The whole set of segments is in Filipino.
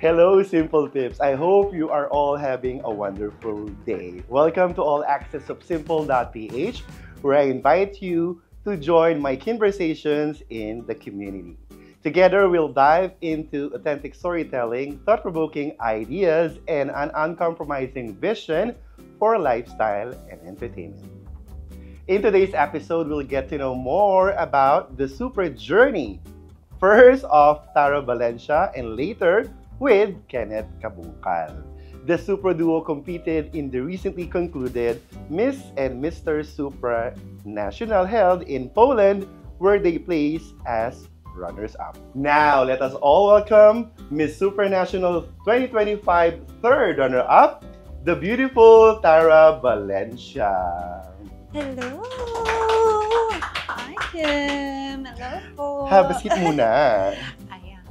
Hello, Simple Tips. I hope you are all having a wonderful day. Welcome to All Access of Simple.ph, where I invite you to join my conversations in the community. Together, we'll dive into authentic storytelling, thought-provoking ideas, and an uncompromising vision for lifestyle and entertainment. In today's episode, we'll get to know more about the super journey, first of Tara Valencia and later with Kenneth Kabungkal. The super duo competed in the recently concluded Miss and Mr. Supra National held in Poland, where they placed as runners-up. Now, let us all welcome Miss Supranational 2025 third runner-up, the beautiful Tara Valencia. Hello! Hi, Kim! Hello po! Have a seat muna. Ayan.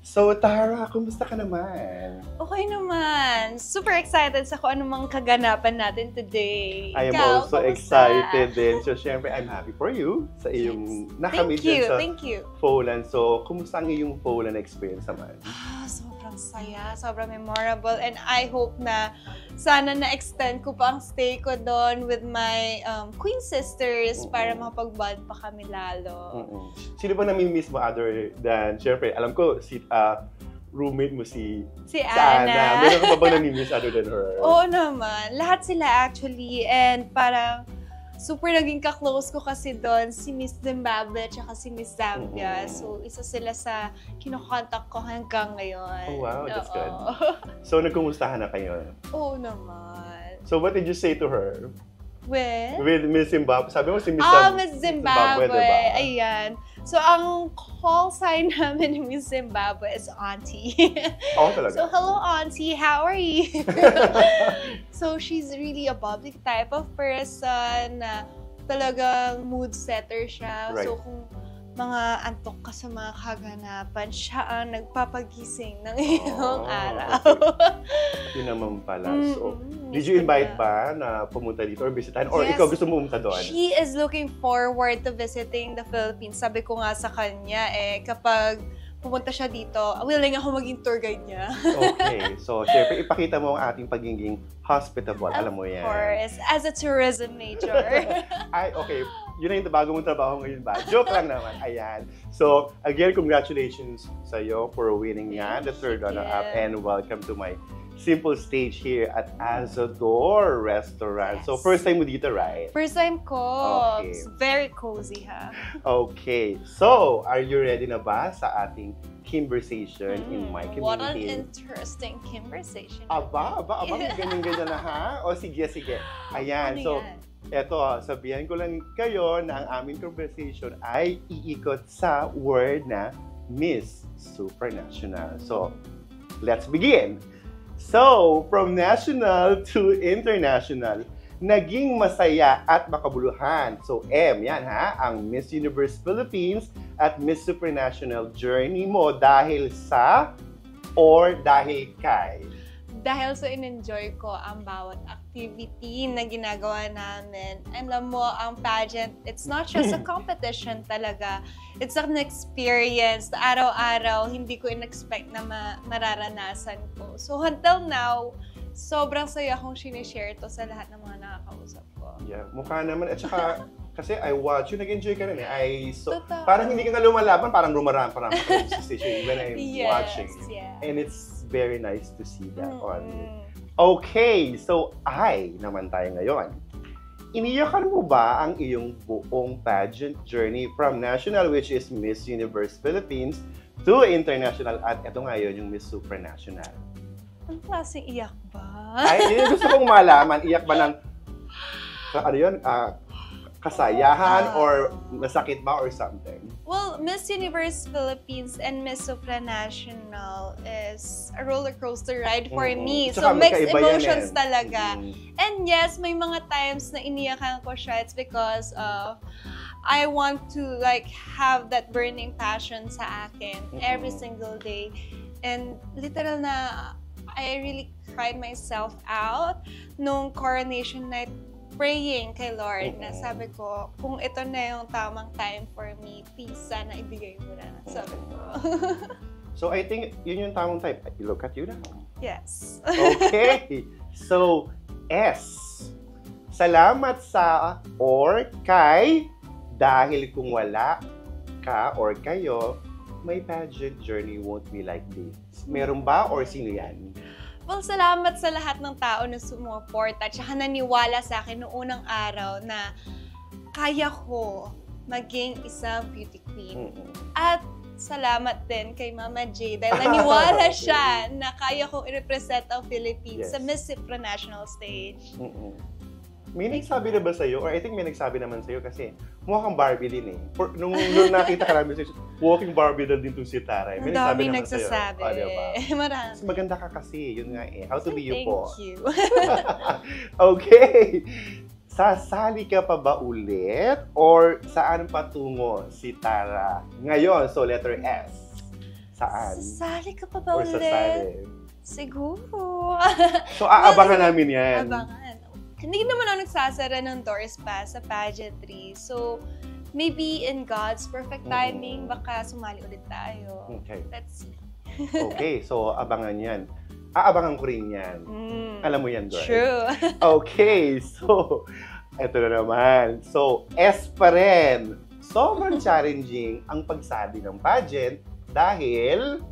So, Tara, kumusta ka naman? Okay naman. Super excited sa kung anumang kaganapan natin today. I am Ikaw, also kamusta? excited din. So, syempre, I'm happy for you sa iyong nakamit sa Thank you. Poland. So, kumusta ang iyong Poland experience naman? Sobrang saya, sobrang memorable, and I hope na sana na-extend ko pa ang stay ko doon with my queen sisters para makapag-bond pa kami lalo. Sino ba nami-miss mo other than, syempre, alam ko, si roommate mo si Ana. Meron ka ba bang nami-miss other than her? Oo naman. Lahat sila actually, and parang super naging ka-close ko kasi doon si Miss Zimbabwe at si Miss Zambia. So, isa sila sa kinokontak ko hanggang ngayon. Oh, wow. That's good. So, nagkumustahan na kayo? Oo naman. So, what did you say to her? With Miss Zimbabwe? Sabi mo si Miss Miss Zimbabwe. diba? Ayan. So, ang call sign namin ni Miss Zimbabwe is Auntie. Oh, talaga? So, hello, Auntie. How are you? So, she's really a bubbly type of person na talagang mood setter siya. Right. So, kung mga antok ka sa mga kaganapan, siya ang nagpapagising ng iyong araw. Okay. Yun naman pala. So, did you invite ba na pumunta dito or bisitahin? Or Yes. ikaw gusto mo pumunta doon? She is looking forward to visiting the Philippines. Sabi ko nga sa kanya, kapag pumunta siya dito, willing ako maging tour guide niya. Okay. So, syempre, ipakita mo ang ating pagiging hospitable. Alam mo yan. Of course. As a tourism major. Ay, okay. Yun na yung bago mong trabaho ngayon ba? Joke lang naman. Ayan. So, again, congratulations sa'yo for winning nga the third runner-up. And welcome to my simple stage here at Azador Restaurant. Yes. So, first time mo dito, right? First time ko. Okay. It's very cozy, ha? Okay. So, are you ready na ba sa ating conversation in my community? What an interesting conversation. Aba, ganyan-ganyan na ha? O sige. Ayan, Ano so, yan? eto, sabihan ko lang kayo na ang aming conversation ay iikot sa word na Miss Supranational. So, let's begin! So, from national to international, naging masaya at makabuluhan. So, M, yan ha, ang Miss Universe Philippines at Miss Supranational journey mo dahil sa or dahil kay? Dahil so in-enjoy ko ang bawat activity na ginagawa namin. And alam mo, ang pageant, it's not just a competition talaga. It's an experience na araw-araw hindi ko in-expect na mararanasan ko. So until now, sobrang saya kong sinishare to sa lahat ng mga nakakausap ko. Yeah, mukha naman. At saka, kasi I watch you, nag-enjoy ka rin eh. Totoo. Parang hindi ka na lumalaban, parang rumaraan, parang sa station when I'm Yes, watching. yeah. And it's very nice to see that on you. Okay, so naman tayo ngayon. Iniyakan mo ba ang iyong buong pageant journey from national, which is Miss Universe Philippines, to international, at ito ngayon yung Miss Supranational? Ang klaseng iyak ba? Ay, yun, gusto kong malaman, iyak ba ng, ano yun, kasayahan or nasakit ba or something? Well, Miss Universe Philippines and Miss Supranational is a roller coaster ride for me. Tsaka So mixed magkaiba yan emotions eh. talaga. And yes, may mga times na iniyakan ko siya. It's because I want to like have that burning passion sa akin every single day. And literal na I really cried myself out nung coronation night, praying kay Lord na sabi ko, kung ito na yung tamang time for me, please sana ibigay mo na. Sabi ko. So I think yun yung tamang type. Look at you now. Yes. Okay. So, S. Salamat sa or kay dahil kung wala ka or kayo, my pageant journey won't be like this. Meron ba or sino yan? Well, salamat sa lahat ng tao na sumuporta at saka naniwala sa akin noong unang araw na kaya ko maging isang beauty queen. At salamat din kay Mama J dahil naniwala siya na kaya kong i-represent ang Philippines sa Miss Supranational stage. May nagsabi na ba sa'yo? Or I think may nagsabi naman sa'yo kasi mukha kang Barbie din eh. Nung nakita ka namin sa'yo, walking Barbie na din itong si Tara. May nagsabi naman nagsasabi. Sa'yo. Diba? Marami. Mas maganda ka kasi. Yun nga eh. How to be you po. Thank you. Okay. Sasali ka pa ba ulit? Or saan patungo si Tara? Ngayon, so letter S. Saan? Sasali ka pa ba or ulit? Sasali? Siguro. So aabangan namin yan. Abangan. Hindi naman ako nagsasara ng doors pa sa pageantry. So, maybe in God's perfect timing, baka sumali ulit tayo. Okay. Let's see. Okay, so abangan yan. Aabangan ko rin yan. Alam mo yan, Dory. True. Okay, so, eto na naman. So, S pa rin. Sobrang challenging ang pagsali ng pageant dahil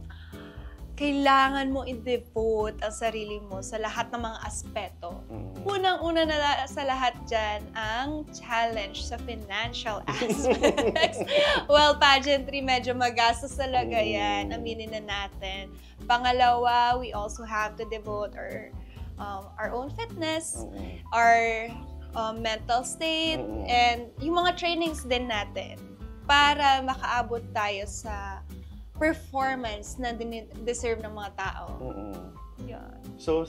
kailangan mo i-devote ang sarili mo sa lahat ng mga aspeto. Unang-una na sa lahat dyan, ang challenge sa financial aspects. Well, pageantry, medyo magastos talaga yan. Aminin na natin. Pangalawa, we also have to devote our own fitness, our mental state, and yung mga trainings din natin para makaabot tayo sa performance na deserve ng mga tao. Yan. So,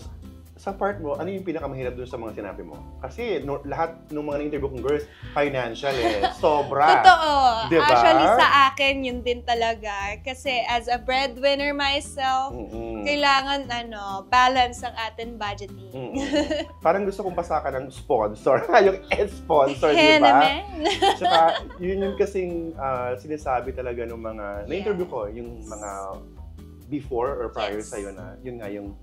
sa part mo, ano yung pinakamahirap doon sa mga sinabi mo? Kasi lahat ng mga na-interview kong girls, financial eh. Sobra. Totoo. Diba? Actually, sa akin, yun din talaga. Kasi as a breadwinner myself, kailangan balance ang ating budgeting. Parang gusto kong pasakan ng sponsor. Yung sponsor, di ba? Tsaka, yun yung kasing sinasabi talaga ng mga, na-interview ko, yung mga before or prior sa'yo na, yun nga yung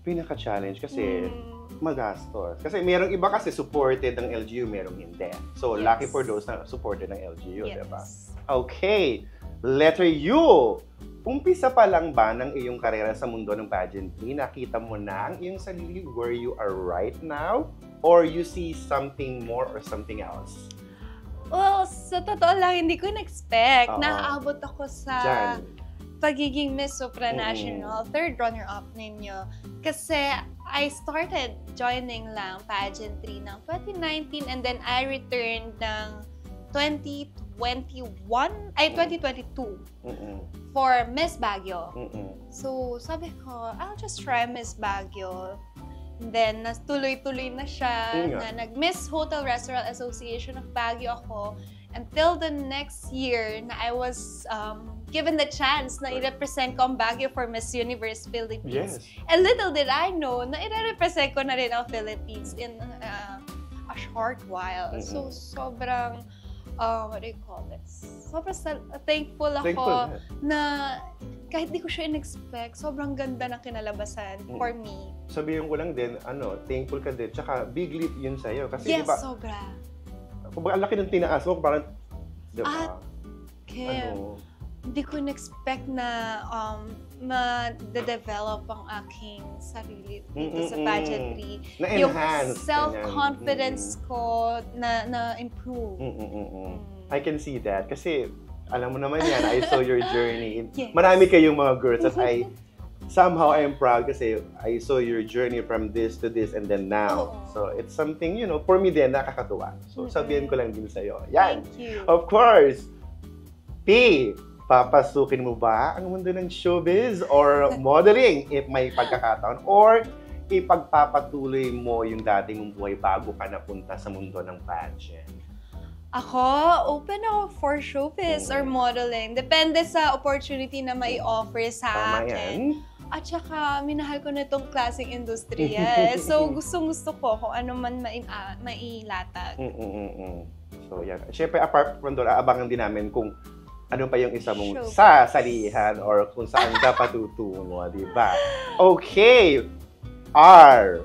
pinaka-challenge kasi magastos. Kasi merong iba kasi supported ng LGU, merong hindi. So, lucky for those na supported ng LGU, diba? Okay, letter U. Umpisa pa lang ba ng iyong karera sa mundo ng pageantry? Nakita mo na ang iyong sarili where you are right now? Or you see something more or something else? Well, sa totoo lang, hindi ko na-expect. Naaabot ako sa pagiging Miss Supranational, third runner-up ninyo. Kasi I started joining lang pageantry ng 2019 and then I returned ng 2022 for Miss Baguio. So, sabi ko, I'll just try Miss Baguio. And then, tuloy-tuloy na siya na nag-Miss Hotel Restaurant Association of Baguio ako until the next year na I was given the chance na i-represent ko ang Baguio for Miss Universe Philippines. And little did I know na i-represent ko na rin ang Philippines in a short while. So, sobrang, what do you call this? Sobrang thankful ako na kahit di ko siya in-expect, sobrang ganda ng kinalabasan for me. Sabihin ko lang din, thankful ka din. Tsaka big leap yun sa'yo. Kasi yes, diba, sobra. Kung ang laki ng tinaas mo, parang, diba? Kim, hindi ko in-expect na ma-develop ang aking sarili dito sa pageantry. Na-enhance. Yung self-confidence ko na-improve. I can see that. Kasi, alam mo naman yan, I saw your journey. Marami kayong mga girls that somehow I am proud kasi I saw your journey from this to this and then now. So, it's something, for me din, nakakatuwa. So, sabihin ko lang din sa'yo. Yan. Thank you. Of course. P. Papasukin mo ba ang mundo ng showbiz or modeling if may pagkakataon? Or ipagpapatuloy mo yung dating mong buhay bago ka napunta sa mundo ng pageant? Ako, open ako for showbiz or modeling. Depende sa opportunity na may offer sa akin. At saka, minahal ko na itong klaseng industriya. So, gustong-gusto ko kung ano man mailatag. So, yan. Siyempre, apart from doon, aabangan din namin kung ano pa yung isa mong Showbiz. sasalihan or kung saan ka patutungo, di ba? Okay. R.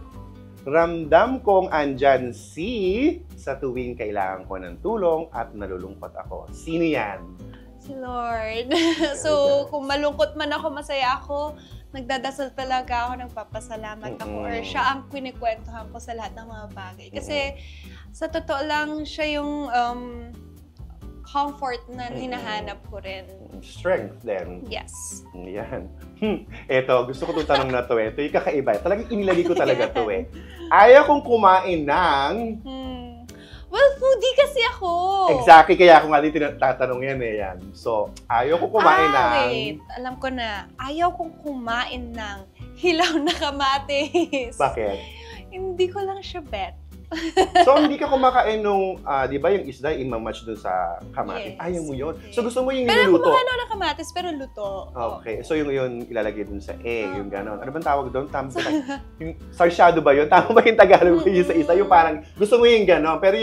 Ramdam kong andyan sa tuwing kailangan ko ng tulong at nalulungkot ako. Sino yan? Si Lord. So, kung malungkot man ako, masaya ako, nagdadasal talaga ako, nagpapasalamat ako, or siya ang kinikwentuhan ko sa lahat ng mga bagay. Kasi, sa totoo lang, siya yung comfort na hinahanap ko rin. Strength din. Yes. Yan. Eto, gusto ko itong tanong na to eh. Ito yung kakaiba. Talagang inilagay ko talaga to eh. Ayaw kong kumain ng... Well, foodie kasi ako. Exactly, kaya ako nga din tatanong yan eh. Yan. So, ayaw kong kumain ng... Wait. Alam ko na. Ayaw kong kumain ng hilaw na kamatis. Bakit? Hindi ko lang siya bet. So, hindi ka kumakain nung, di ba yung isda, imamatch dun sa kamatis? Yes. Ayaw mo yun. Okay. So, gusto mo yung Pero niluluto? kumakain ako ng kamatis, pero luto. Okay. So, yung ilalagay dun sa egg, yung gano'n. Ano bang tawag doon? Tama ba? Yung sarsyado ba yun? Tama ba yung Tagalog ko yung sa isa? Yung parang, gusto mo yung gano'n, pero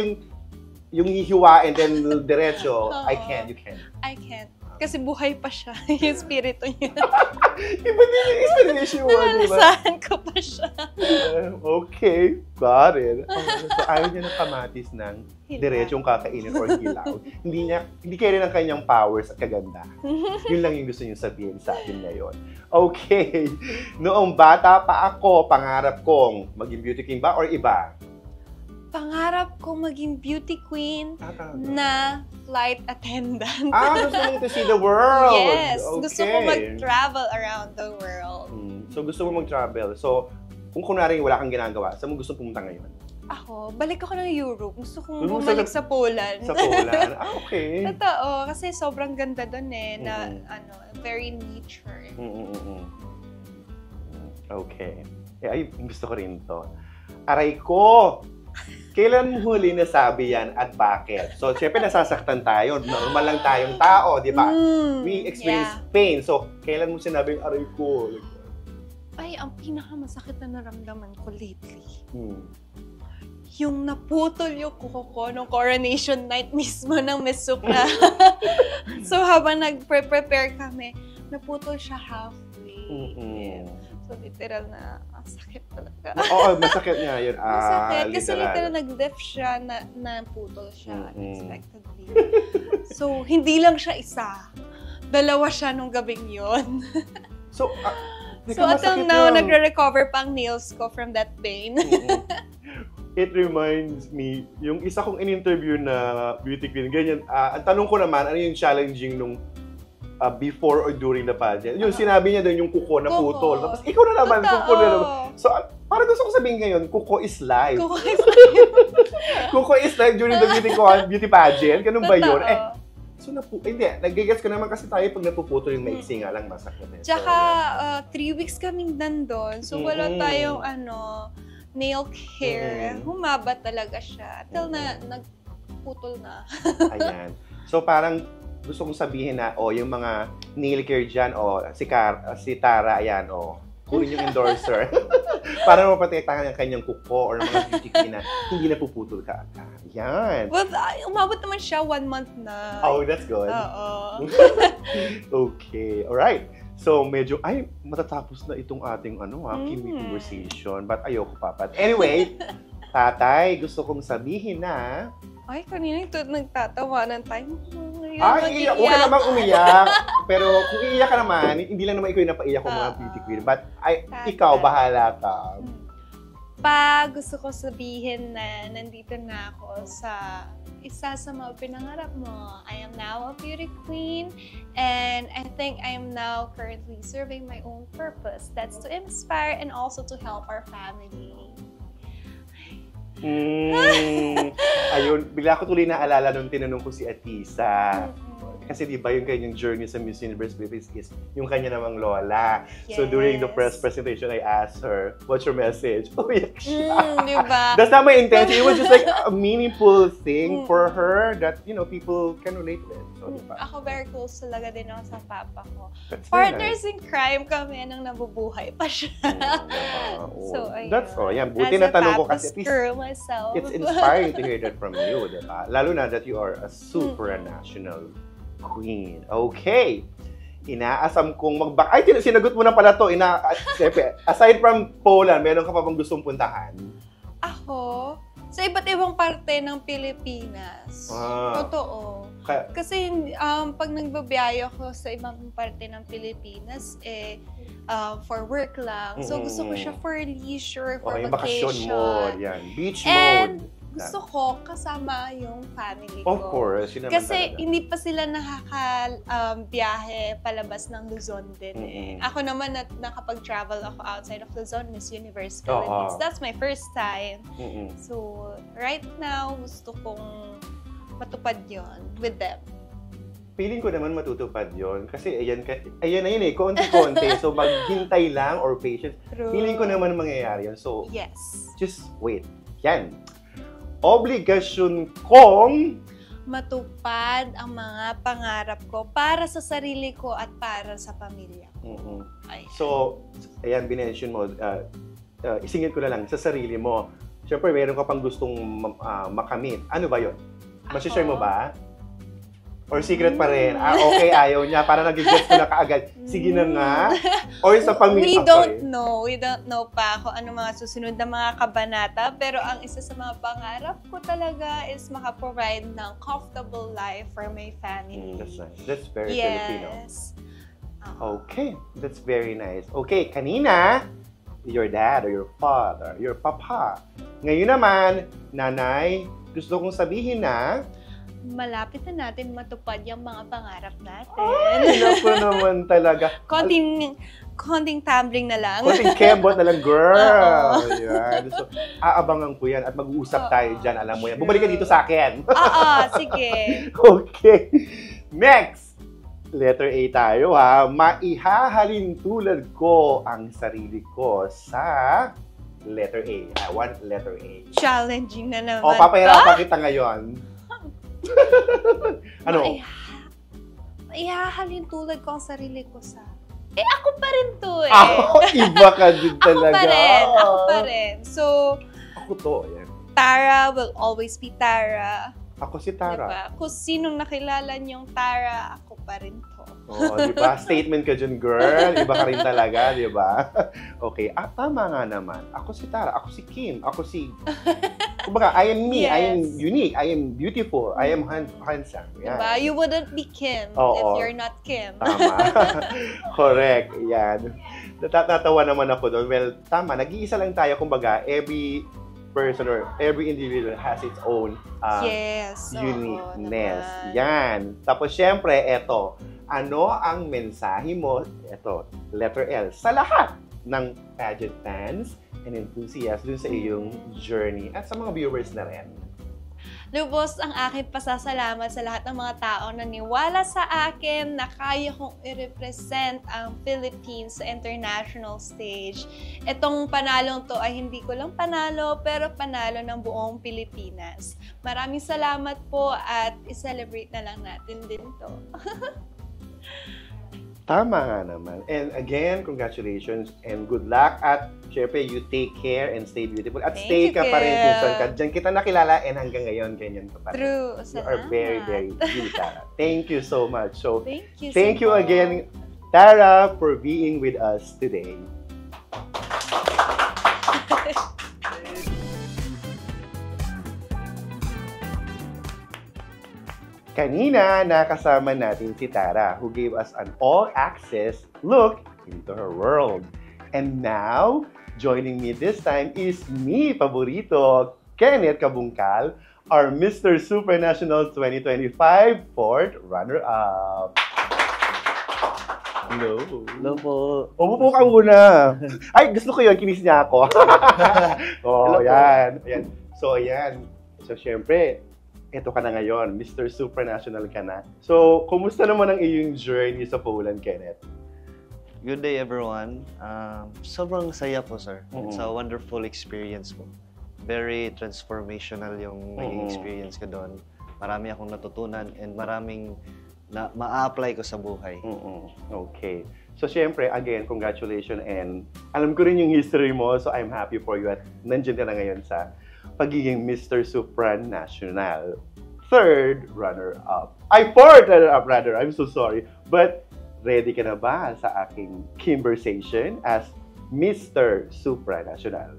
yung hihiwa and then diretso, I can't, you can't. I can't. Kasi buhay pa siya. Yung spirito niya. Iba din yung inspiration mo, di ba? Nalalasahan ko pa siya. Okay, got it. So, ayaw niya ng kamatis ng diretsong kakainin or hilaw. Hindi kaya rin ang kanyang powers at kaganda. Yun lang yung gusto niyo sabihin sa atin ngayon. Okay. Noong bata pa ako, pangarap kong maging beauty king ba or iba? Pangarap ko maging beauty queen na flight attendant. Gusto mo to see the world. Yes. Okay. Gusto ko mag-travel around the world. So, gusto mo mag-travel. So, kung kunwari wala kang ginagawa, saan mo gusto pumunta ngayon? Ako, balik ako ng Europe. Gusto kong Gusto bumalik sa Poland. Sa Poland? Okay. Totoo. Kasi sobrang ganda doon eh. Na, very nature. Okay. Ay, gusto ko rin to. Aray ko! Kailan mo huli nasabi yan at bakit? So, syempre nasasaktan tayo. Normal lang tayong tao, di ba? We experience pain. So, kailan mo sinabing aray ko? Ay, ang pinakamasakit na naramdaman ko lately. Yung naputol yung kuko ko nung coronation night mismo ng Miss Supra. So, habang nag-prepare kami, naputol siya halfway. So, literal na, sakit talaga. Oo, masakit nga yun. Masakit. Kasi literal nag-lift siya, naputol siya unexpectedly. So, hindi lang siya isa. Dalawa siya nung gabing yun. So, until now, nagre-recover pa ang nails ko from that pain. It reminds me, yung isa kong in-interview na beauty queen, ganyan, ang tanong ko naman, ano yung challenging nung before or during the pageant? Yung sinabi niya doon yung kuko na putol. Tapos ikaw na naman, kuko na naman. So, parang gusto ko sabihin ngayon, kuko is live. Kuko is live. Kuko is live during the beauty pageant. Ganun ba yun? So, hindi. Nag-gets ko naman kasi tayo pag napuputol yung maiksi nga lang masakit. Tsaka, 3 weeks kaming nandun. So, wala tayong, nail care. Humaba talaga siya. Till na, nagputol na. Ayan. So, parang, gusto kong sabihin na, yung mga nail care dyan, si Tara, ayan, kunin yung endorser. Para maprotektahan ang kanyang kuko or mga beauty queen na hindi napuputol ka agad. Yan. Well, umabot naman siya 1 month na. Oh, that's good. Oo. Okay. Alright. So, medyo, matatapos na itong ating, Kimi conversation. But ayoko pa. But anyway, tatay, gusto kong sabihin na, ay, kanina ito nagtatawanan tayo. Huwag ka naman umiyak. Pero kung iiyak ka naman, hindi lang naman ikaw yung napaiyak ko mga beauty queen. But ikaw, bahala ka. Gusto ko sabihin na nandito na ako sa isa sa mga pinangarap mo. I am now a beauty queen and I think I am now currently serving my own purpose. That's to inspire and also to help our family. Ayun, bigla ko tuloy naalala nung tinanong ko si Atisa. Kasi di ba yung kanyang journey sa Miss Universe Philippines is yung kanya namang lola. Yes. So during the press presentation, I asked her, what's your message? Umiyak siya. Diba? That's not my intention. It was just like a meaningful thing for her that, people can relate with. So, diba? Ako very close talaga din ako sa papa ko. That's Partners nice. in crime kami nang nabubuhay pa siya. So, ayun. That's all. Yan, buti na tanong ko kasi at least girl myself. it's inspiring to hear that from you, diba? Lalo na that you are a supranational Queen. Okay. Inaasam kong Ay, sinagot mo na pala to. Siyempre, aside from Poland, meron ka pa bang gustong puntahan? Ako, sa iba't ibang parte ng Pilipinas. Totoo. Kasi pag nagbabiyahe ako sa ibang parte ng Pilipinas, for work lang. So gusto ko siya for leisure, for vacation. Bakasyon mo, yan. Beach And mode. Gusto ko kasama yung family ko. Of course, yun naman kasi talaga. Hindi pa sila nakaka-biyahe palabas ng Luzon din. Ako naman nakapag-travel ako outside of Luzon, Miss Universe Philippines. That's my first time. So, right now, gusto kong matupad yon with them. Feeling ko naman matutupad yon kasi ayan na yun konti-konti. So, maghintay lang or patience. True. Feeling ko naman mangyayari yun. So, yes. Just wait. Yan. Obligasyon kong matupad ang mga pangarap ko para sa sarili ko at para sa pamilya ko. So, ayan, binention mo, isingit ko na lang, sa sarili mo. Siyempre, meron ka pang gustong makamit. Ano ba yun? Masishare mo ba? Or secret pa rin? Okay, ayaw niya. Para nag-guess ko na kaagad. Sige na nga. Or sa pamilya. We don't know pa kung ano mga susunod na mga kabanata. Pero ang isa sa mga pangarap ko talaga is makaprovide ng comfortable life for my family. That's nice. That's very Filipino. Okay. That's very nice. Okay, kanina, your dad or your father, your papa. Ngayon naman, nanay, gusto kong sabihin na malapit na natin matupad yung mga pangarap natin. Ay, naku naman talaga. Konting tumbling na lang. Konting kembot na lang, girl. Yan. So, aabangan ko yan at mag-uusap tayo dyan. Alam mo yan. Bumalik ka dito sa akin. Sige. Okay. Next. Letter A tayo, ha. Maihahalin tulad ko ang sarili ko sa letter A. I want letter A. Challenging na naman. Papahirapan kita ngayon. Ano? Ihahalin tulad ko ang sarili ko sa... ako pa rin to Iba ka din talaga. Ako pa rin. So, ako to, yan. Tara will always be Tara. Ako si Tara. Diba? Kung sinong nakilala niyong Tara, ako pa rin to. Diba? Statement ka dyan, girl. Iba ka rin talaga, diba? Okay. Tama nga naman. Ako si Tara. Ako si Kim. Ako si... Kumbaga, I am me. Yes. I am unique. I am beautiful. I am handsome. Yan. Diba? You wouldn't be Kim if you're not Kim. Tama. Correct. Yan. Natatawa naman ako doon. Well, tama. Nag-iisa lang tayo. Kumbaga, every person or every individual has its own uniqueness. Yan. Tapos, syempre, eto. Ano ang mensahe mo? Eto, letter L. Sa lahat ng pageant fans and enthusiasts dun sa iyong journey at sa mga viewers na rin. Lubos ang aking pasasalamat sa lahat ng mga tao na niwala sa akin na kaya kong i-represent ang Philippines sa international stage. Itong panalong to ay hindi ko lang panalo, pero panalo ng buong Pilipinas. Maraming salamat po at i-celebrate na lang natin din to. Tama nga naman. And again, congratulations and good luck. At syempre, you take care and stay beautiful. At stay ka pa rin kung saan ka. Diyan kita nakilala and hanggang ngayon, ganyan ka pa rin. True. You are very, very cute, Tara. Thank you so much. So, thank you again, Tara, for being with us today. Kanina, nakasama natin si Tara, who gave us an all-access look into her world. And now, joining me this time is me, paborito, Kenneth Kabungkal, our Mr. Supranational 2025 fourth runner-up. Hello. Hello po. Umupo ka muna. Ay, gusto ko yun. Kinis niya ako. Hello yan. Ayan. So, ayan. So, syempre, eto ka na ngayon, Mr. Supranational ka na. So, kumusta naman ang iyong journey sa Poland, Kenneth? Good day, everyone. Sobrang saya po, sir. It's a wonderful experience po. Very transformational yung naging experience ko doon. Marami akong natutunan and maraming na ma-apply ko sa buhay. Okay. So, syempre, again, congratulations and alam ko rin yung history mo, so I'm happy for you at nandiyan ka na ngayon sa pagiging Mr. Supranational. third runner-up. Ay, fourth runner-up rather. I'm so sorry. But, ready ka na ba sa aking conversation as Mr. Supranational?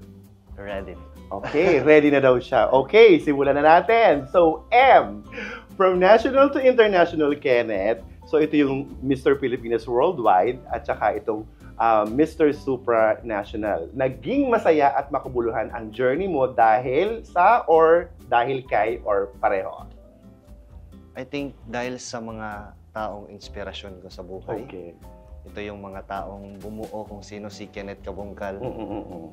Ready. Okay, ready na daw siya. Okay, simulan na natin. So, M, from national to international, Kenneth. So, ito yung Mr. Pilipinas Worldwide at saka itong Mr. Supranational. Naging masaya at makabuluhan ang journey mo dahil sa or dahil kay or pareho? I think dahil sa mga taong inspirasyon ko sa buhay. Okay. Ito yung mga taong bumuo kung sino si Kenneth Cabongcal.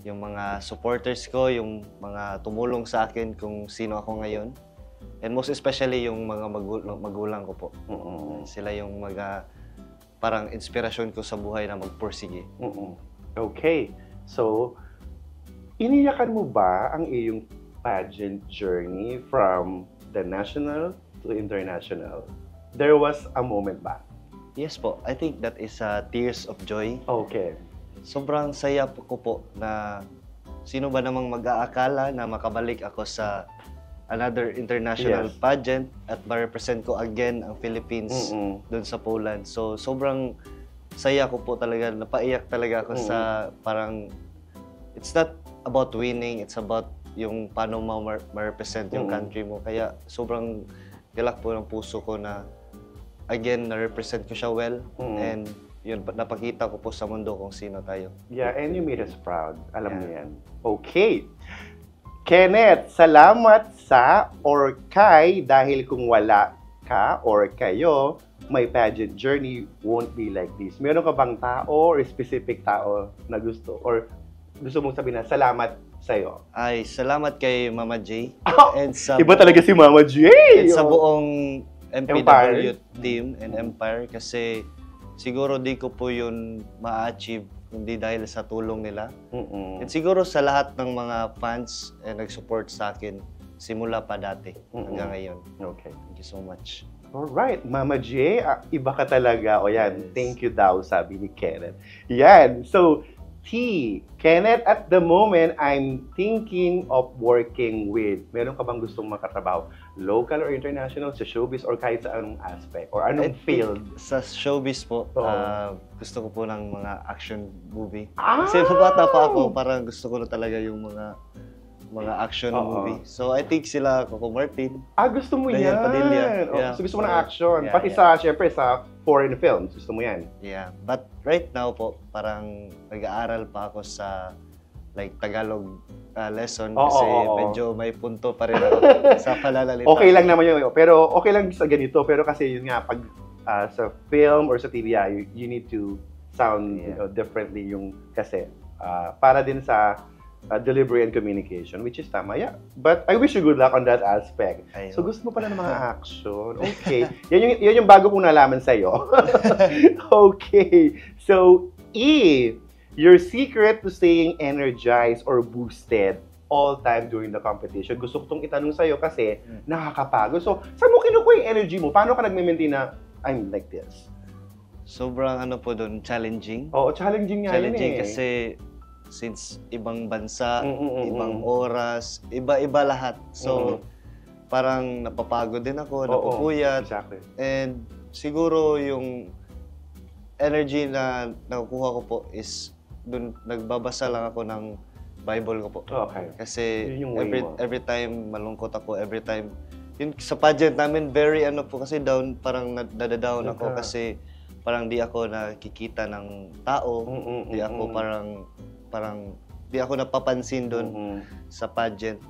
Yung mga supporters ko, yung mga tumulong sa akin kung sino ako ngayon. And most especially yung mga magulang ko po. Sila yung mga parang inspirasyon ko sa buhay na magpursige. Okay. So, iniyakan mo ba ang iyong pageant journey from the national to international? There was a moment ba? Yes po. I think that is tears of joy. Okay. Sobrang saya ko po na sino ba namang mag-aakala na makabalik ako sa another international pageant at ma-represent ko again ang Philippines doon sa Poland. So, sobrang saya ko po talaga. Napaiyak talaga ako sa parang, it's not about winning, it's about yung paano mo ma-represent yung country mo. Kaya sobrang galak po ng puso ko na again, na-represent ko siya well. And yun, napakita ko po sa mundo kung sino tayo. Yeah, and you made us proud. Alam mo yan. Okay. Kenneth, salamat sa or kay dahil kung wala ka or kayo, my pageant journey won't be like this. Meron ka bang tao or specific tao na gusto? Or gusto mong sabihin na salamat sa'yo? Ay, salamat kay Mama J. And sa Iba talaga si Mama J! And sa buong MPW team and Empire kasi siguro di ko po yun ma-achieve hindi dahil sa tulong nila. And siguro sa lahat ng mga fans na nag-support sa akin simula pa dati hanggang ngayon. Okay. Thank you so much. Alright, Mama J, iba ka talaga. O yan, thank you daw, sabi ni Kenneth. Yan, so T, Kenneth, at the moment, I'm thinking of working with. Meron ka bang gustong makatrabaho? Local or international, sa showbiz, or kahit sa anong aspect? Or anong field? Sa showbiz po, gusto ko po ng mga action movie. Kasi bata pa ako, parang gusto ko na talaga yung mga action movie. So I think sila Coco Martin. Gusto mo Daniel yan? Padilla. Yeah. So gusto mo ng action. Yeah, Pati sa, syempre, sa foreign films, gusto mo yan? Yeah. But right now po, parang nag-aaral pa ako sa like Tagalog lesson kasi medyo may punto pa rin ako sa palalalita. Okay lang naman yun. Pero okay lang sa ganito. Pero kasi yun nga, pag sa film or sa TV, you need to sound differently yung kasi. Para din sa delivery and communication, which is tama, yeah. But I wish you good luck on that aspect. So gusto mo pala ng mga action. Okay. yan yung bago kong nalaman sa'yo. Okay. So, E, your secret to staying energized or boosted all time during the competition. Gusto ko itong itanong sa'yo kasi nakakapagod. So, saan mo kinukuha yung energy mo? Paano ka nag-maintain na I'm like this? Sobrang ano po doon, challenging. Oo, challenging nga Challenging yun eh. kasi since ibang bansa, ibang oras, iba-iba lahat. So, parang napapagod din ako, napupuyat. Exactly. And siguro yung energy na nakukuha ko po is dun nagbabasa lang ako ng Bible ko po. Okay. Kasi Yun yung every time malungkot ako, every time yun sa pageant namin very ano po kasi down, parang nadadown ako kasi parang di ako nakikita ng tao, di ako parang di ako napapansin doon sa pageant.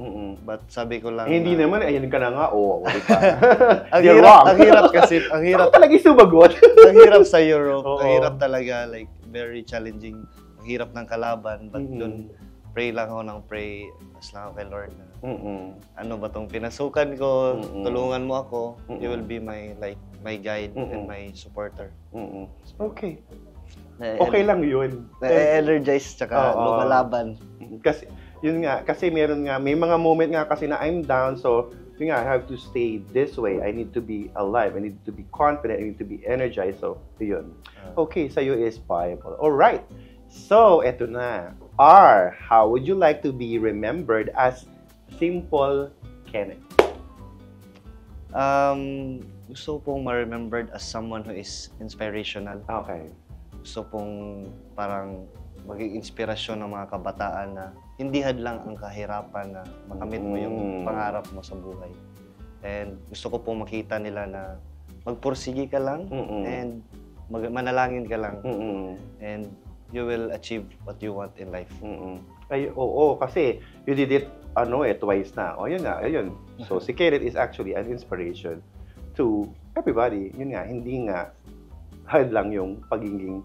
But sabi ko lang hindi naman, ayan ka na nga, wala pa. ang hirap kasi, ang hirap. Ako talaga sumagot. Ang hirap sa Europe, ang hirap talaga, like, very challenging. Ang hirap ng kalaban, but doon, pray lang ako ng pray, as lang ako kay Lord na, ano ba tong pinasukan ko, tulungan mo ako, you will be my, like, my guide and my supporter. Okay. Okay lang yun. Na-energize tsaka lumalaban. Kasi, yun nga, kasi may mga moment nga kasi na I'm down, so, yun nga, I have to stay this way. I need to be alive. I need to be confident. I need to be energized. So, yun. Okay, sa'yo is Bible. Alright. So, eto na. R, how would you like to be remembered as Simple Kenneth? Gusto pong ma-remembered as someone who is inspirational. Okay. Gusto pong parang maging inspirasyon ng mga kabataan na hindi hadlang ang kahirapan na makamit mo yung pangarap mo sa buhay. And gusto ko pong makita nila na magpursige ka lang and manalangin ka lang and you will achieve what you want in life. Ay, oo, kasi you did it twice na. O, yun nga, ayun. So, si Kenneth is actually an inspiration to everybody. Yun nga, hindi nga hadlang yung pagiging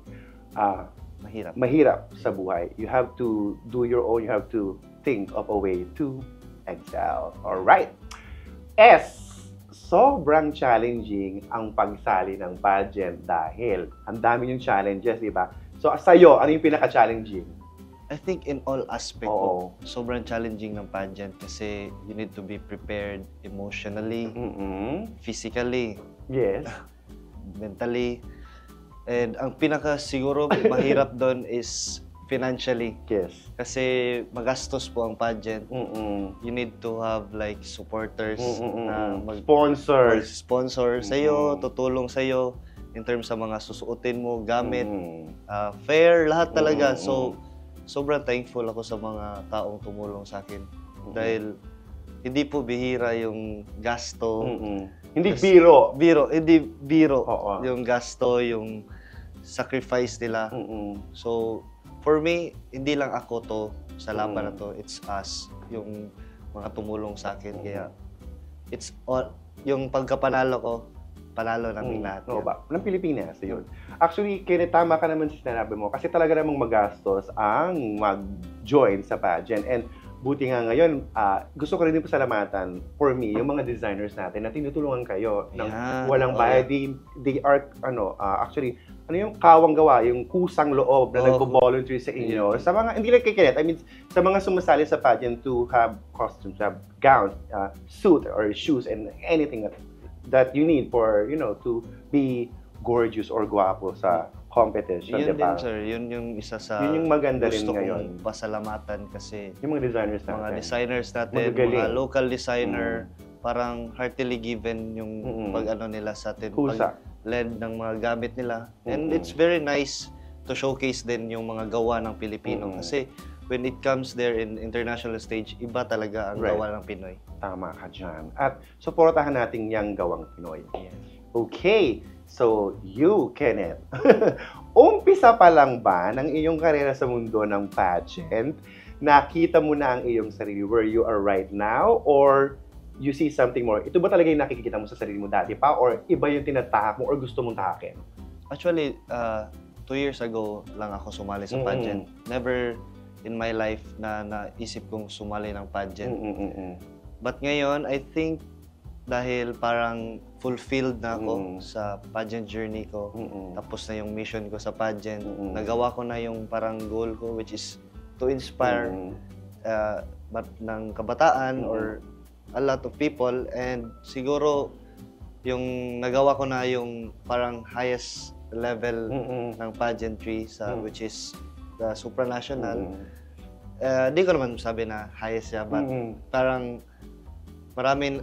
mahirap sa buhay. You have to do your own, you have to think of a way to excel. Alright. S, sobrang challenging ang pagsali ng pageant dahil ang dami yung challenges, di ba? So, sa'yo, ano yung pinaka-challenging? I think in all aspect sobrang challenging ng pageant kasi you need to be prepared emotionally, physically, yes, mentally. And ang pinaka siguro mahirap doon is financially. Yes. Kasi magastos po ang pageant. You need to have like supporters na sponsor sa'yo, tutulong sa'yo in terms sa mga susuotin mo, gamit, fare, lahat talaga. So, sobrang thankful ako sa mga taong tumulong sa akin. Dahil hindi po bihira yung gasto. Hindi biro. Hindi biro. Yung gasto, yung sacrifice nila. So, for me, hindi lang ako to sa laban na to. It's us, yung mga tumulong sa akin. Kaya, it's all, yung pagkapanalo ko, panalo namin lahat. Oo ba? Ng Pilipinas, yun. Actually, Kenneth, tama ka naman sa sinabi mo. Kasi talaga namang magastos ang mag-join sa pageant. And buti nga ngayon, gusto ko rin din pasalamatan for me, yung mga designers natin na tinutulungan kayo ng walang bayad. They are, actually, yung kawang gawa, yung kusang loob na nagbo-volunteer sa inyo. Sa mga, hindi lang kay Kenneth, I mean, sa mga sumasali sa pageant to have costumes, have gowns, suit or shoes, and anything that you need for, to be gorgeous or guwapo sa competition, yun diba? Din, sir. Yun yung isa sa yun yung maganda rin gusto ngayon. Kong pasalamatan kasi yung mga designers natin. Mga designers natin, mga local designer, parang heartily given yung pag-ano nila sa atin. Pag-lend ng mga gamit nila. And it's very nice to showcase din yung mga gawa ng Pilipino. Kasi when it comes there in international stage, iba talaga ang gawa ng Pinoy. Tama ka dyan. At supportahan natin yung gawang Pinoy. Yes. Okay. So, you, Kenneth, umpisa pa lang ba ng iyong karera sa mundo ng pageant? Nakita mo na ang iyong sarili where you are right now? Or you see something more? Ito ba talaga yung nakikita mo sa sarili mo dati pa? Or iba yung tinatahak mo or gusto mong tahakin? Actually, 2 years ago lang ako sumali sa pageant. Never in my life na naisip kong sumali ng pageant. But ngayon, I think dahil parang fulfilled na ako sa pageant journey ko, tapos na yung mission ko sa pageant, nagawa ko na yung parang goal ko, which is to inspire ng kabataan or a lot of people. And siguro yung nagawa ko na yung parang highest level ng pageantry which is the supranational. Di ko naman sabi na highest siya, but parang marami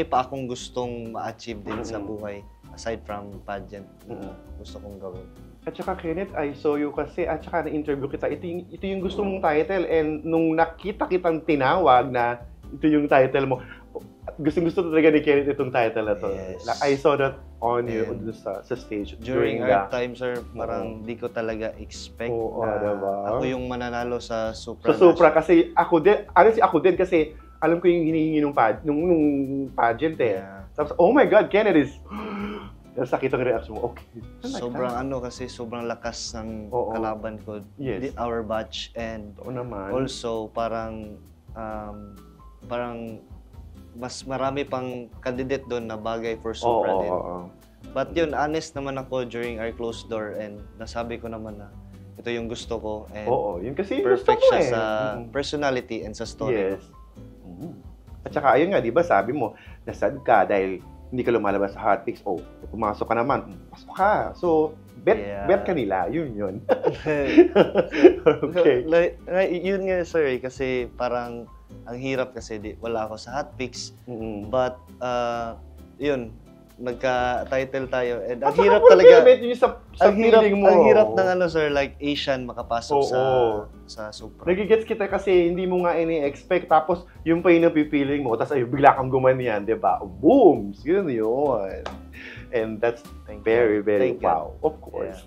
pa akong gustong ma-achieve din sa buhay aside from pageant. Gusto kong gawin. At saka Kenneth, I saw you kasi at saka na-interview kita. Ito yung gusto mong title, and nung nakita kitang tinawag na ito yung title mo, gusto talaga ni Kenneth itong title na to. Yes. I saw that on you sa stage during our time, sir. Parang di ko talaga expect na diba? ako yung mananalo sa Supra. Sa Supra kasi ako din kasi alam ko yung hinihingi nung pageant eh. Tapos, oh my God, Kenneth is... Sakit ang reaction mo. Okay. Sobrang lakas ng kalaban ko. Yes. Our batch. And also, parang mas marami pang candidate doon na bagay for Supra din. But yun, honest naman ako during our closed door and nasabi ko naman na ito yung gusto ko. And yun kasi perfect siya sa personality and sa story. Yes. At saka, ayun nga, di ba, sabi mo, nasad ka dahil hindi ka lumalabas sa Hot Picks. Pumasok ka naman, pasok ka. So, bet ka nila. Yun. Okay. Yun nga, sir, kasi parang ang hirap kasi wala ako sa Hotpix. Mm-mm. But, yun, nagka-title tayo. And ang At saka hirap full talaga. payment yun sa feeling mo. Ang hirap ng ano, sir, like Asian makapasok sa Supra. Nagigets kita kasi hindi mo nga ini-expect. Tapos, yung pa yung napipiling mo. Tapos, bigla kang gumanyan, di ba? Boom! Yun yun. And that's very wow. Of course.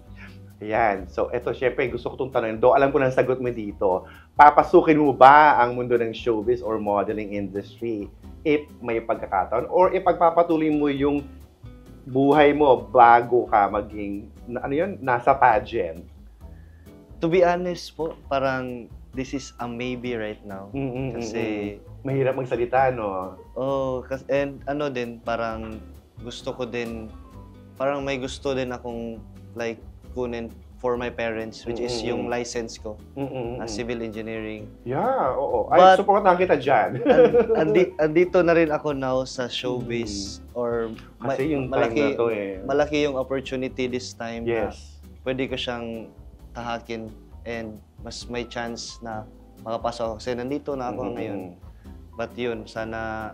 Ayan. So, eto, syempre, gusto ko itong tanongin. Alam ko na ang sagot mo dito. Papasukin mo ba ang mundo ng showbiz or modeling industry if may pagkakataon? Or ipagpapatuloy mo yung buhay mo bago ka maging, nasa pageant? To be honest po, parang this is a maybe right now. Kasi mahirap magsalita, no? And ano din, parang gusto ko din, parang may gusto din akong like kunin for my parents, which is yung license ko na civil engineering. Yeah, oo. Ay, supportan kita dyan. Andito na rin ako now sa showbiz. Or kasi yung malaki, na to malaki yung opportunity this time. Yes. Na pwede ko siyang tahakin and mas may chance na makapasok ako. Kasi nandito na ako ngayon. But yun, sana,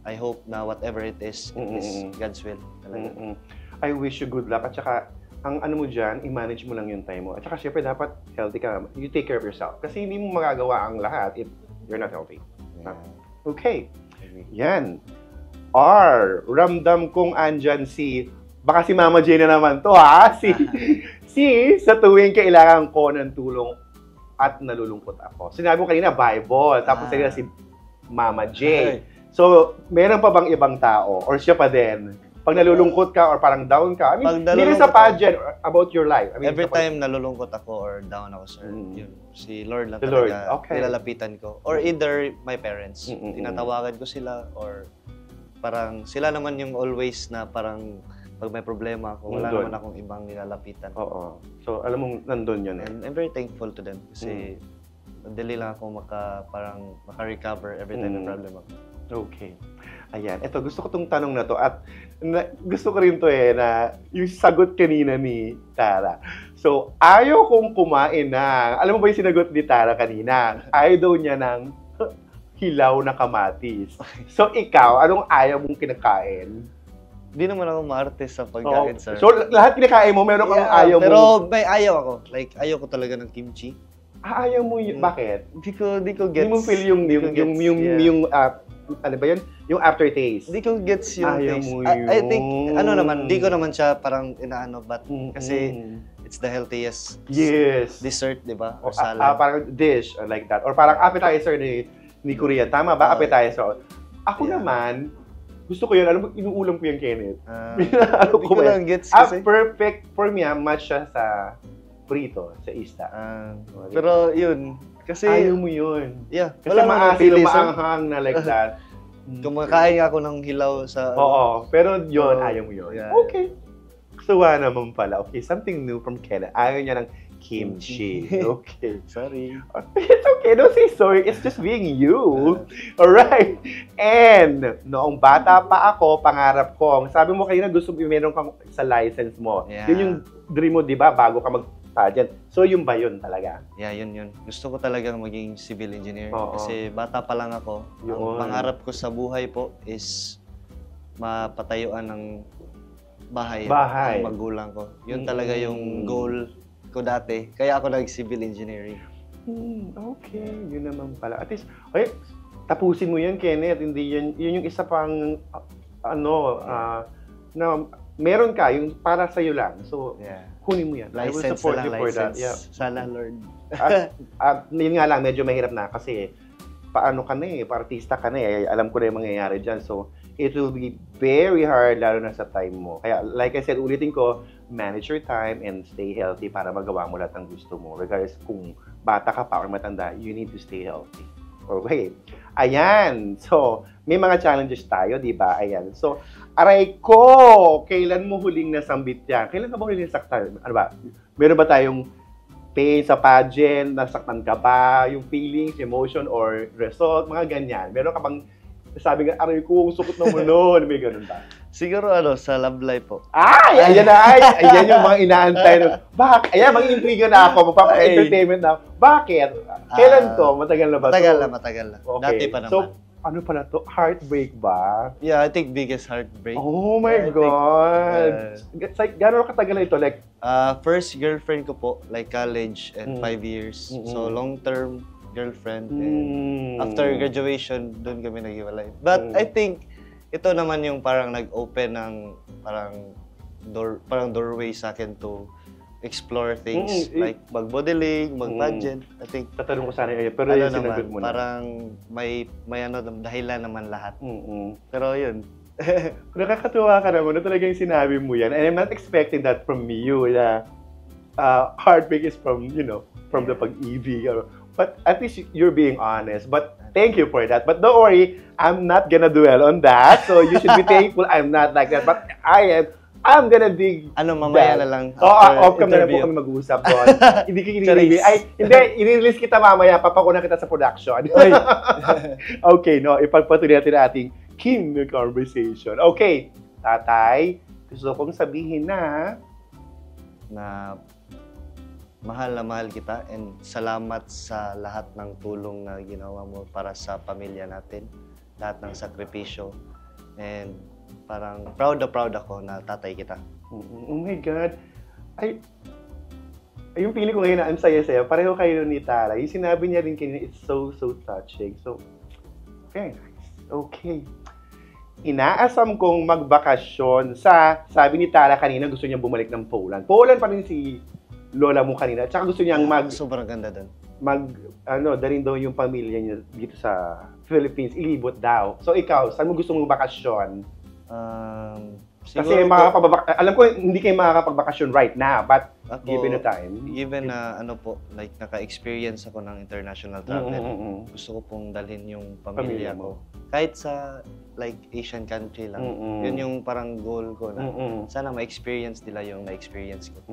I hope na whatever it is God's will. I wish you good luck. At saka, ang ano mo dyan, i-manage mo lang yung time mo. At saka syempre dapat healthy ka. You take care of yourself. Kasi hindi mo magagawa ang lahat if you're not healthy. Yeah. Okay. Yan. Ramdam kong andyan baka si Mama Jane na naman to ha. Sa tuwing kailangan ko ng tulong at nalulungkot ako. Sinabi mo kanina, Bible. Tapos sila si Mama J. So, meron pa bang ibang tao? Or siya pa din? Pag nalulungkot ka or parang down ka, I mean, hindi sa pageant, about your life. I mean, every time nalulungkot ako or down ako, sir, yun, si Lord lang talaga nilalapitan ko. Or either my parents, tinatawagan ko sila or parang sila naman yung always na parang pag may problema ako, wala naman akong ibang nilalapitan. Oo. So, alam mong nandun yun eh. And I'm very thankful to them kasi madali lang ako maka-recover every time may problem ako. Okay. Ayan. Ito, gusto ko tong tanong na to at gusto ko rin to na yung sagot kanina ni Tara. So, ayaw kong kumain na. Alam mo ba yung sinagot ni Tara kanina? Ayaw daw niya ng hilaw na kamatis. So, ikaw, anong ayaw mong kinakain? Hindi naman ako maarte sa pagkain, sir. So, lahat kinakain mo, meron kang ayaw mo? Pero may ayaw ako. Like, ayaw ko talaga ng kimchi. Ayaw mo yun? Bakit? Hindi ko gets. Hindi mo feel yung ano ba yun? Yung aftertaste. Hindi ko gets yung ayaw taste. Mo yun. I think, hindi ko naman siya parang inaano, but kasi it's the healthiest dessert, di ba? Or salad. Parang dish, like that. Or parang appetizer ni Korea. Tama ba? Appetizer. Ako naman, gusto ko yun. Alam mo, inuulam ko yung Kenneth. Hindi ko lang gets kasi. Perfect for me, match siya sa prito, sa isda. Pero yun, kasi ayaw mo yun. Yeah. Kasi maasim, maanghang na like that. Kumakain ako ng hilaw sa... Oo, pero yun, ayaw mo yun. Yeah. Okay. Suwa naman pala. Okay, something new from Kenneth. Ayaw niya ng kimchi. Okay. Sorry. It's okay. Don't say sorry. It's just being you. Alright. And, noong bata pa ako, pangarap ko. Sabi mo kanina, gusto mo meron kang sa license mo. Yeah. Yun yung dream mo, di ba? Bago ka mag-pageant. So, yun ba yun talaga? Yeah, yun. Gusto ko talagang maging civil engineer. Kasi bata pa lang ako. Yun. Ang pangarap ko sa buhay po is mapatayuan ng bahay ng magulang ko. Yun talaga yung goal ko dati. Kaya ako nag-civil engineering. Okay, yun naman pala. At least, tapusin mo yan, Kenneth. Hindi yun yung isa pang, na meron ka, yung para sa'yo lang. So, kunin mo yan. License, I will support you for that. Yeah. Sana, Lord. At yun nga lang, medyo mahirap na kasi paano ka na pa-artista ka na alam ko na yung mangyayari dyan. So, it will be very hard, lalo na sa time mo. Kaya, like I said, ulitin ko, manage your time and stay healthy para magawa mo lahat ng gusto mo. Regardless kung bata ka pa or matanda, you need to stay healthy. Okay. Ayan. So, may mga challenges tayo, di ba? Ayan. So, aray ko! Kailan mo huling nasambit yan? Kailan ka ba huling nasaktan? Ano ba? Meron ba tayong pain sa pageant? Nasaktan ka ba? Yung feelings, emotion, or result? Mga ganyan. Meron ka bang sabi nga, aray ko, sukot na mo nun. May ganun ba? Siguro sa love life po. Ay! Ayan na! Ayan yung mga inaantay. Ayan, mga intriga na ako. Magpapa-entertainment na. Bakit? Kailan to? Matagal na ba to? Matagal na. Okay. Dati pa naman. So, ano pala to? Heartbreak ba? Yeah, I think biggest heartbreak. Oh my God! Gano'n katagal na ito? Like, first girlfriend ko po, like college and 5 years. Mm-mm. So, long-term girlfriend. And after graduation, doon kami naghiwalay. But I think, ito naman yung parang nag-open ng parang doorway sa akin to explore things like mag-modeling, mag-pageant. I think tatanong ko sana yun, pero yung sinagot mo na. Parang may dahilan naman lahat. Pero yun. Nakakatuwa ka naman na talagang sinabi mo yan. And I'm not expecting that from you na heartbreak is from, from the pag-ibig. But at least you're being honest. But thank you for that. But don't worry, I'm not gonna dwell on that. So you should be thankful I'm not like that. But I'm gonna dig. Mamaya na lang. Off-cam na lang po kami mag-uusap doon. Hindi ka i-release. Hindi, i-release kita mamaya. Papakuna kita sa production. Okay, no. Ipagpatuloy natin ating Kim conversation. Okay, tatay, gusto kong sabihin na mahal na mahal kita and salamat sa lahat ng tulong na ginawa mo para sa pamilya natin. Lahat ng sakripisyo. And parang proud ako na tatay kita. Oh my God. Yung feeling ko ngayon na ang saya-saya, pareho kayo ni Tara. Yung sinabi niya rin kanina, it's so touching. So, very nice. Okay. Inaasam kong magbakasyon sabi ni Tara kanina, gusto niya bumalik ng Poland. Poland pa rin si lola mo kanina. Tsaka gusto niyang sobrang ganda doon. Dalhin daw yung pamilya niya dito sa Philippines, ilibot daw. So ikaw, saan mo gusto mong bakasyon? Kasi alam ko hindi kayo makakapagbakasyon right now, but given the time. Given na like naka-experience ako ng international travel, gusto ko pong dalhin yung pamilya ko. Kahit sa like Asian country lang. Yun yung parang goal ko na sana ma-experience nila yung na-experience ko.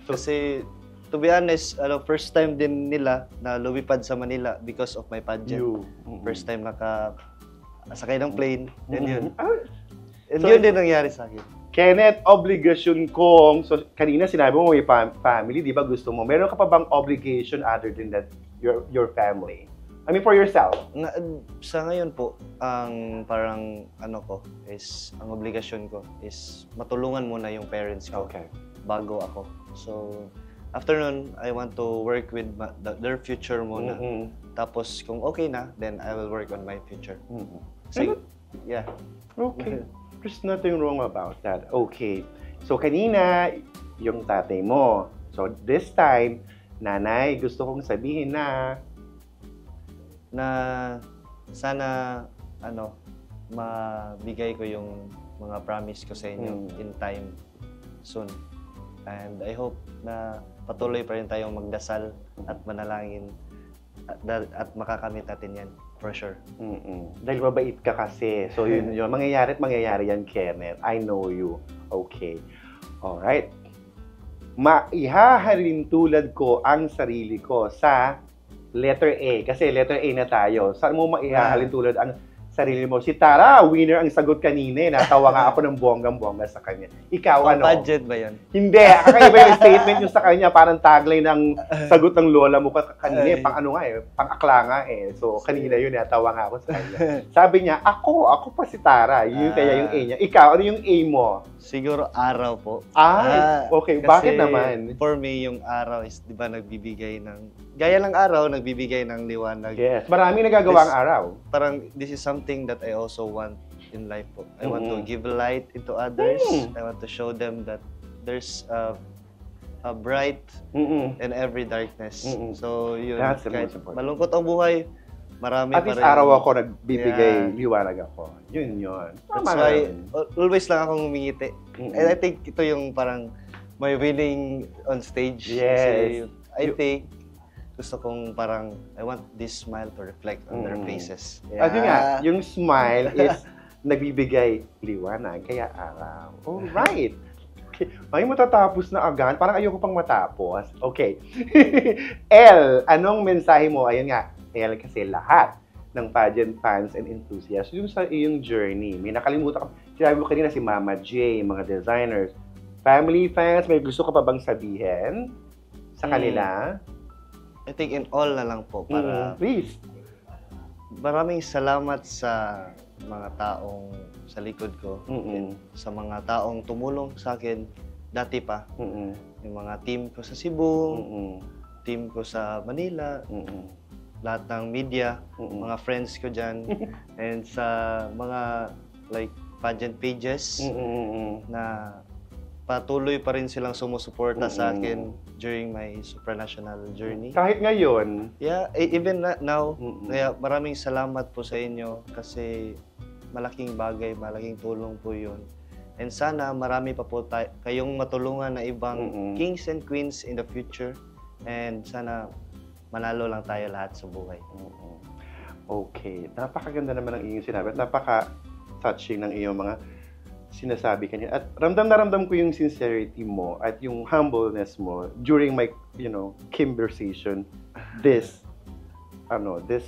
Kasi to be honest, first time din nila na lumipad sa Manila because of my pageant. First time sakay ng plane, and yun. And yun din nangyari sa akin. Kenneth, obligasyon kong, so kanina sinabi mo may family, di ba gusto mo? Meron ka pa bang obligation other than that, your family? I mean, for yourself. Sa ngayon po, ang parang ang obligasyon ko is matulungan muna yung parents ko bago ako. So, after nun, I want to work with their future muna. Tapos, kung okay na, then I will work on my future. So, yeah. Okay. There's nothing wrong about that. Okay. So, kanina, yung tatay mo. So, this time, nanay, gusto kong sabihin na sana mabigay ko yung mga promise ko sa inyo in time soon. And I hope na patuloy pa rin tayong magdasal at manalangin at makakamit natin yan for sure. Dahil mabait ka kasi. So yun. Mangyayari yan, Kenneth. I know you. Okay. Alright. Maihahalin tulad ko ang sarili ko sa letter A. Kasi letter A na tayo. Saan mo maihahalin tulad ang sarili mo? Si Tara, winner ang sagot kanina. Natawa nga ako ng bonggang-bongga sa kanya. Ikaw, ano? Budget ba yan? Hindi. Kakaiba yung statement yung sa kanya. Parang tagline ng sagot ng lola mo kanina. Pang-akla nga eh. So, kanina yun. Natawa nga ako sa kanya. Sabi niya, ako pa si Tara. Yun kaya yung A niya. Ikaw, ano yung A mo? Siguro araw po. Okay. Bakit naman? For me, yung araw is, di ba, nagbibigay ng... Gaya ng araw, nagbibigay ng liwanag. Yes. Maraming nagagawa ang araw. Parang, this is something that I also want in life po. I want to give light into others. I want to show them that there's a bright in every darkness. So, yun. That's the kahit most important. malungkot ang buhay, marami At pa least rin. araw ako nagbibigay liwanag ako. Yun. That's why, always lang akong humingiti. And I think ito yung parang my winning on stage. Yes. Kasi I think gusto kong parang, I want this smile to reflect on their faces. Yeah. At yun nga, yung smile is nagbibigay liwanag, kaya araw. Alright. Okay. Ay, matatapos na agad. Parang ayoko pang matapos. Okay. L, anong mensahe mo? Ayun nga, L kasi lahat ng pageant fans and enthusiasts yung sa iyong journey. May nakalimutan ka. sinabi mo kanina si Mama J, mga designers. Family fans, may gusto ka pa bang sabihin sa kanila? I think in all na lang po para Please. maraming salamat sa mga taong sa likod ko, sa mga taong tumulong sa akin dati pa. Yung mga team ko sa Cebu, team ko sa Manila, lahat ng media, mga friends ko dyan, and sa mga like pageant pages na patuloy pa rin silang sumusuporta sa akin during my supranational journey. Kahit ngayon. Yeah, even now, kaya maraming salamat po sa inyo kasi malaking bagay, malaking tulong po yun. And sana marami pa po kayong matulungan na ibang kings and queens in the future. And sana manalo lang tayo lahat sa buhay. Okay. Napakaganda naman ng iyong sinabi. Napaka-touching ng iyong mga sinasabi kanina. At ramdam na ramdam ko yung sincerity mo at yung humbleness mo during my, conversation this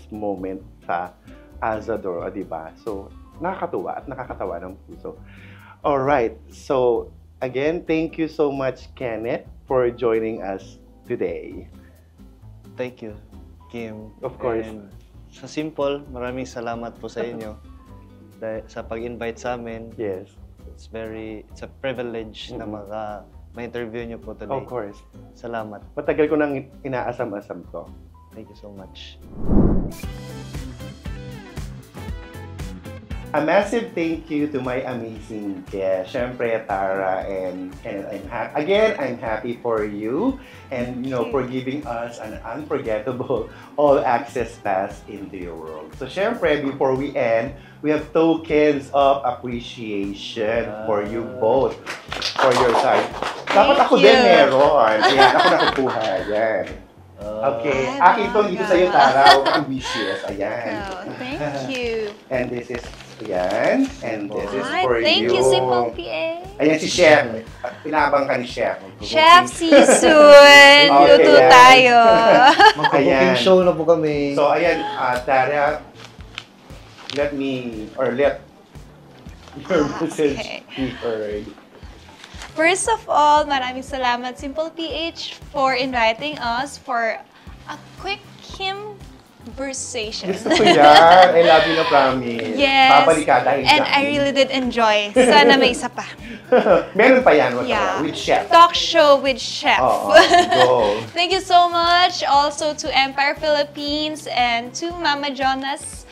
moment sa Azador, di ba? So, nakakatuwa at nakakatawa ng puso. Alright. So, again, thank you so much, Kenneth, for joining us today. Thank you, Kim. Of course. And sa Simple, maraming salamat po sa inyo sa pag-invite sa amin. Yes. It's a privilege na ma-interview niyo po today. Of course. Salamat. Matagal ko nang inaasam-asam to. Thank you so much. A massive thank you to my amazing guests. Syempre, Tara and Kenneth. I'm happy for you and for giving us an unforgettable all-access pass into your world. So, syempre, before we end, we have tokens of appreciation for you both, for your side. Dapat ako din meron. Ayan, ako nakukuha. Ayan. Okay. Akin itong dito sa'yo, Tara. Ang wishes. Ayan. Thank you. And this is Ayan. And this is for you. Thank you, Simple PA. Ayan si Chef. Pinabang ka ni Chef. Chef, see you soon. Luto tayo. Mag-cooking show na po kami. So, ayan, Tara, let your message be heard. First of all, maraming salamat, Simple PH, for inviting us for a quick conversation. Gusto ko yan. I love you na promise. Yes. Babalik ka dahil And I really did enjoy. Sana may isa pa. Meron pa yan. With Chef. Talk show with Chef. Go. Thank you so much also to Empire Philippines and to Mama Jonas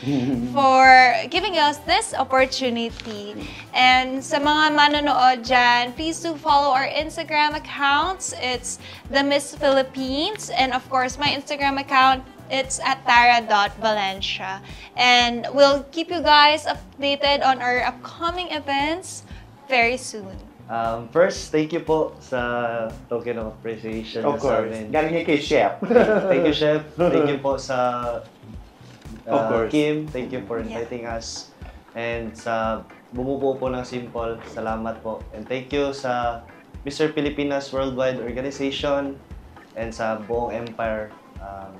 for giving us this opportunity. And sa mga manonood dyan, please do follow our Instagram accounts. It's The Miss Philippines. And of course, my Instagram account, it's at tara.valencia. And we'll keep you guys updated on our upcoming events very soon. First, thank you po sa token of appreciation. Of course. Galing kay Chef. Thank you, Chef. Thank you po sa of course. Kim. Thank you for inviting us. And sa bumubuo po ng Simple, salamat po. And thank you sa Mr. Pilipinas Worldwide Organization and sa buong Empire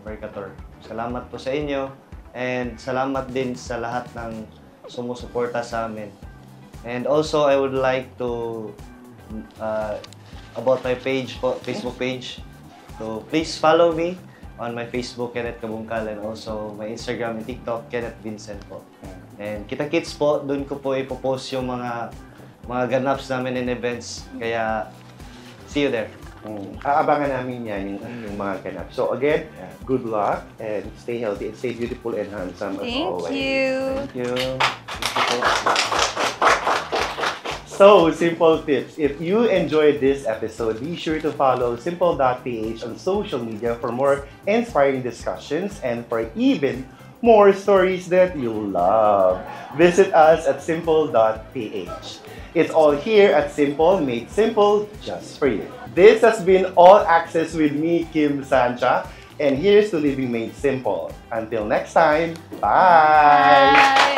Mercator. Salamat po sa inyo and salamat din sa lahat ng sumusuporta sa amin. And also, I would like to about my page po, Facebook page. So please follow me on my Facebook, Kenneth Kabungkal, and also my Instagram and TikTok, Kenneth Vincent po. And kita-kits po, doon ko po ipopost yung mga ganaps namin in events. Kaya, see you there. Aabangan namin yan, yung mga ganap. So again, good luck and stay healthy and stay beautiful and handsome as always. Thank you. Thank you. So, Simple Tips. If you enjoyed this episode, be sure to follow simple.ph on social media for more inspiring discussions and for even more stories that you'll love. Visit us at simple.ph. It's all here at Simple, made simple just for you. This has been All Access with me, Kim Sancha, and here's to living made simple. Until next time, bye! Bye.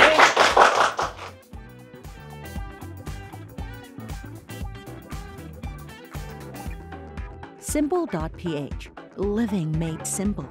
Simple.ph. Living made simple.